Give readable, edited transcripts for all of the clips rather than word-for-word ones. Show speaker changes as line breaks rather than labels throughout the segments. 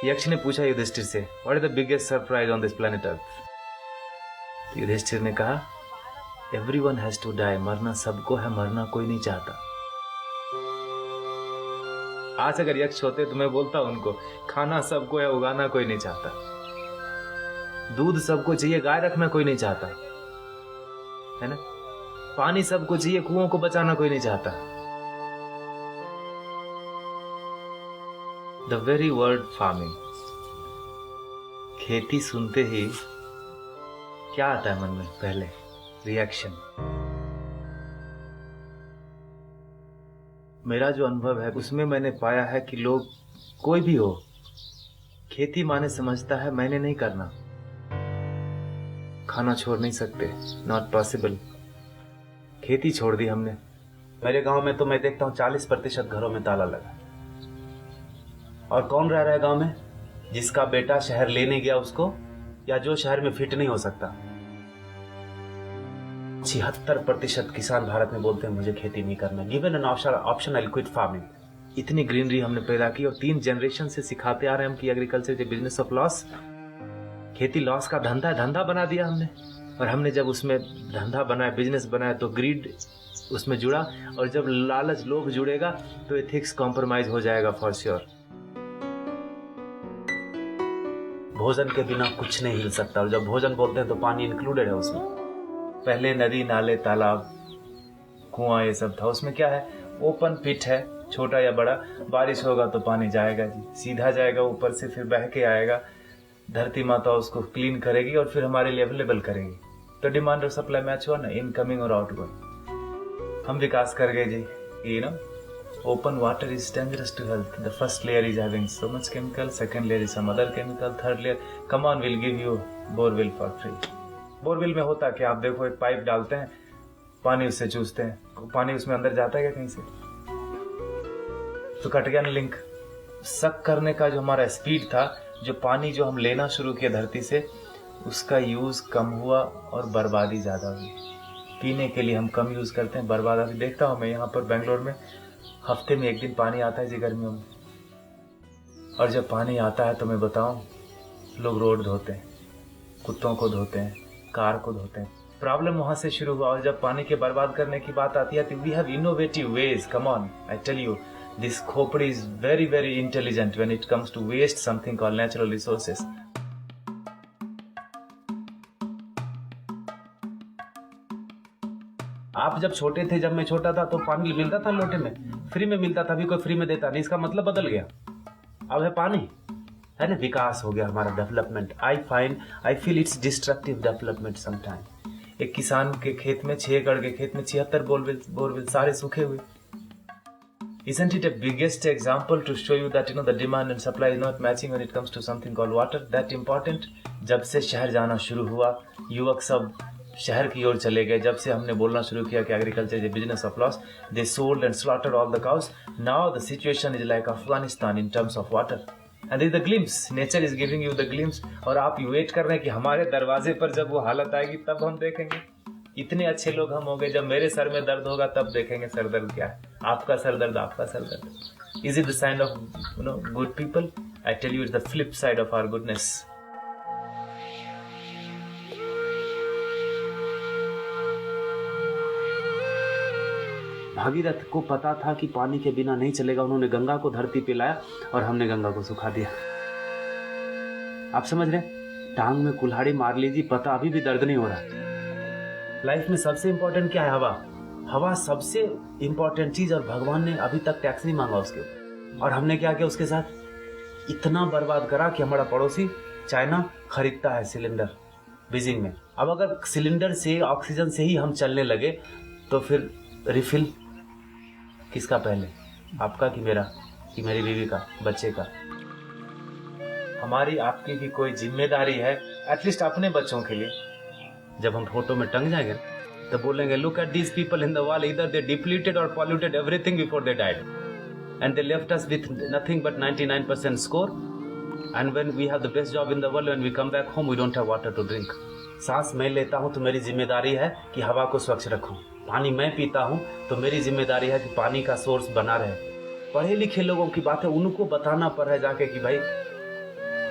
यक्ष ने पूछा युधिष्ठिर से, what is the biggest surprise on this planet earth? Yudhishthir ने कहा, एवरीवन हैज टू डाई, मरना सबको है, मरना कोई नहीं चाहता। आज अगर यक्ष होते तो मैं बोलता उनको, खाना सबको है, उगाना कोई नहीं चाहता। दूध सबको चाहिए, गाय रखना कोई नहीं चाहता, है ना। पानी सबको चाहिए, कुओं को बचाना कोई नहीं चाहता। द वेरी वर्ड फार्मिंग, खेती सुनते ही क्या आता है मन में? पहले रिएक्शन। मेरा जो अनुभव है उसमें मैंने पाया है कि लोग, कोई भी हो, खेती माने समझता है मैंने नहीं करना, खाना छोड़ नहीं सकते, नॉट पॉसिबल। खेती छोड़ दी हमने। मेरे गांव में तो मैं देखता हूं 40% घरों में ताला लगा। और कौन रह रहा है गांव में? जिसका बेटा शहर लेने गया उसको, या जो शहर में फिट नहीं हो सकता। 76% किसान भारत में बोलते हैं मुझे खेती नहीं करना। Given an option I quit farming. इतनी ग्रीनरी हमने पैदा की और 3 जनरेशन से सिखाते आ रहे हैं हम कि agriculture is business of loss. खेती लॉस का धंधा है, धंधा बना दिया हमने। और हमने जब उसमें धंधा बनाया, बिजनेस बनाया, तो ग्रीड उसमें जुड़ा। और जब लालच, लोभ जुड़ेगा तो एथिक्स कॉम्प्रोमाइज हो जाएगा फॉर श्योर। भोजन के बिना कुछ नहीं हिल सकता। और जब भोजन बोलते हैं तो पानी इंक्लूडेड है उसमें। पहले नदी, नाले, तालाब, कुआं ये सब था। उसमें क्या है? ओपन पिट है, छोटा या बड़ा। बारिश होगा तो पानी जाएगा जी, सीधा जाएगा ऊपर से, फिर बह के आएगा। धरती माता उसको क्लीन करेगी और फिर हमारे लिए अवेलेबल करेगी। तो डिमांड और सप्लाई मैच हुआ ना, इनकमिंग और आउटगोइंग। हम विकास कर गए जी, you know. Open water is dangerous to health. The first layer is having so much chemical, second layer is some other chemical, third layer, come on, we'll give you borewell for free. Borewell में होता क्या? आप देखो, एक pipe डालते हैं, पानी उससे चूसते हैं, पानी उसमें अंदर जाता है क्या कहीं से? तो कट गया ना लिंक। सक करने का जो हमारा स्पीड था, जो पानी जो हम लेना शुरू किया धरती से, उसका यूज कम हुआ और बर्बादी ज्यादा हुई। पीने के लिए हम कम यूज करते हैं, बर्बाद। अभी देखता हूँ मैं यहाँ पर बेंगलोर में, हफ्ते में 1 दिन पानी आता है जी गर्मियों में। और जब पानी आता है तो मैं बताऊं, लोग रोड धोते हैं, कुत्तों को धोते हैं, कार को धोते हैं। प्रॉब्लम वहां से शुरू हुआ। और जब पानी के बर्बाद करने की बात आती है तो we have innovative ways. Come on, I tell you, this खोपड़ी is very very intelligent when it comes to waste something called natural resources. आप जब छोटे थे, जब मैं छोटा था, तो पानी मिलता था लोटे में, फ्री में मिलता था। अभी कोई फ्री में देता नहीं, इसका मतलब बदल गया। अब है पानी, है ना। विकास हो गया हमारा, development. I feel it's destructive development sometime. एक किसान के खेत में, 6 एकड़ के खेत में 76 बोरवेल सारे सूखे हुए। Isn't it a biggest example to show you that the demand and supply is not matching when it comes to something called water? That important? जब से शहर जाना शुरू हुआ, युवक सब शहर की ओर चले गए। जब से हमने बोलना शुरू किया कि agriculture is a business of loss, they sold and slaughtered all the cows. Now the situation is like Afghanistan in terms of water. And is the glimpse, nature is giving you the glimpse. और आप wait कर रहे हैं कि हमारे दरवाजे पर जब वो हालत आएगी तब हम देखेंगे। इतने अच्छे लोग हम हो गए, जब मेरे सर में दर्द होगा तब देखेंगे सर दर्द क्या है। आपका सर दर्द, आपका सर दर्द। Is it the sign of good people? I tell you, it's the flip side of our goodness. Bhagirath को पता था कि पानी के बिना नहीं चलेगा। उन्होंने गंगा को धरती पे लाया और हमने गंगा को सुखा दिया। आप समझ रहे? टांग में कुल्हाड़ी मार लीजिए, पता अभी भी दर्द नहीं हो रहा। लाइफ में सबसे इंपॉर्टेंट क्या है? हवा। हवा सबसे इंपॉर्टेंट चीज, और भगवान ने अभी तक टैक्स नहीं मांगा उसके ऊपर। और हमने क्या किया उसके साथ? इतना बर्बाद करा कि हमारा पड़ोसी चाइना खरीदता है सिलेंडर बीजिंग में। अब अगर सिलेंडर से, ऑक्सीजन से ही हम चलने लगे तो फिर रिफिल किसका पहले? आपका कि मेरा, कि मेरी बीवी का, बच्चे का? हमारी आपकी भी कोई जिम्मेदारी है, एटलीस्ट अपने बच्चों के लिए। जब हम फोटो में टंग जाएंगे तो बोलेंगे, look at these people in the wall, either they depleted और polluted everything before they died and they left us with nothing but 99% score. And when we have the best job in the world, when we come back home we don't have water to drink. सांस मैं लेता हूं तो मेरी जिम्मेदारी है कि हवा को स्वच्छ रखूं। पानी मैं पीता हूं तो मेरी जिम्मेदारी है कि पानी का सोर्स बना रहे। पढ़े लिखे लोगों की बात है, उनको बताना पड़ रहा है जाके कि भाई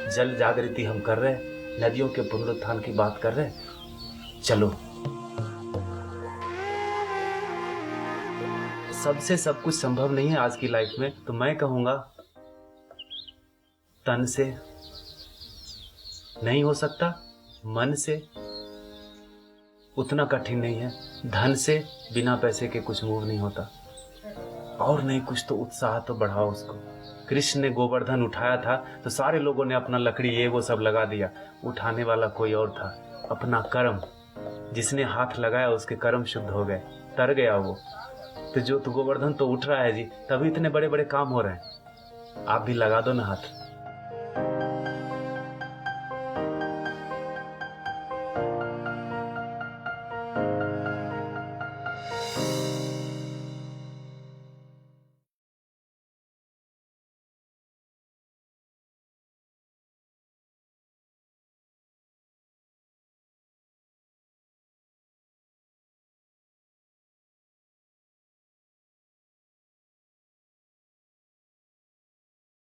जल जागृति हम कर रहे हैं, नदियों के पुनरुत्थान की बात कर रहे हैं। चलो, सबसे सब कुछ संभव नहीं है आज की लाइफ में, तो मैं कहूंगा तन से नहीं हो सकता, मन से उतना कठिन नहीं है, धन से बिना पैसे के कुछ मूव नहीं होता, और नहीं कुछ तो उत्साह तो बढ़ाओ उसको। कृष्ण ने गोवर्धन उठाया था तो सारे लोगों ने अपना लकड़ी ये वो सब लगा दिया, उठाने वाला कोई और था, अपना कर्म। जिसने हाथ लगाया उसके कर्म शुद्ध हो गए, तर गया वो। तो गोवर्धन तो उठ रहा है जी, तभी इतने बड़े बड़े काम हो रहे हैं। आप भी लगा दो ना हाथ।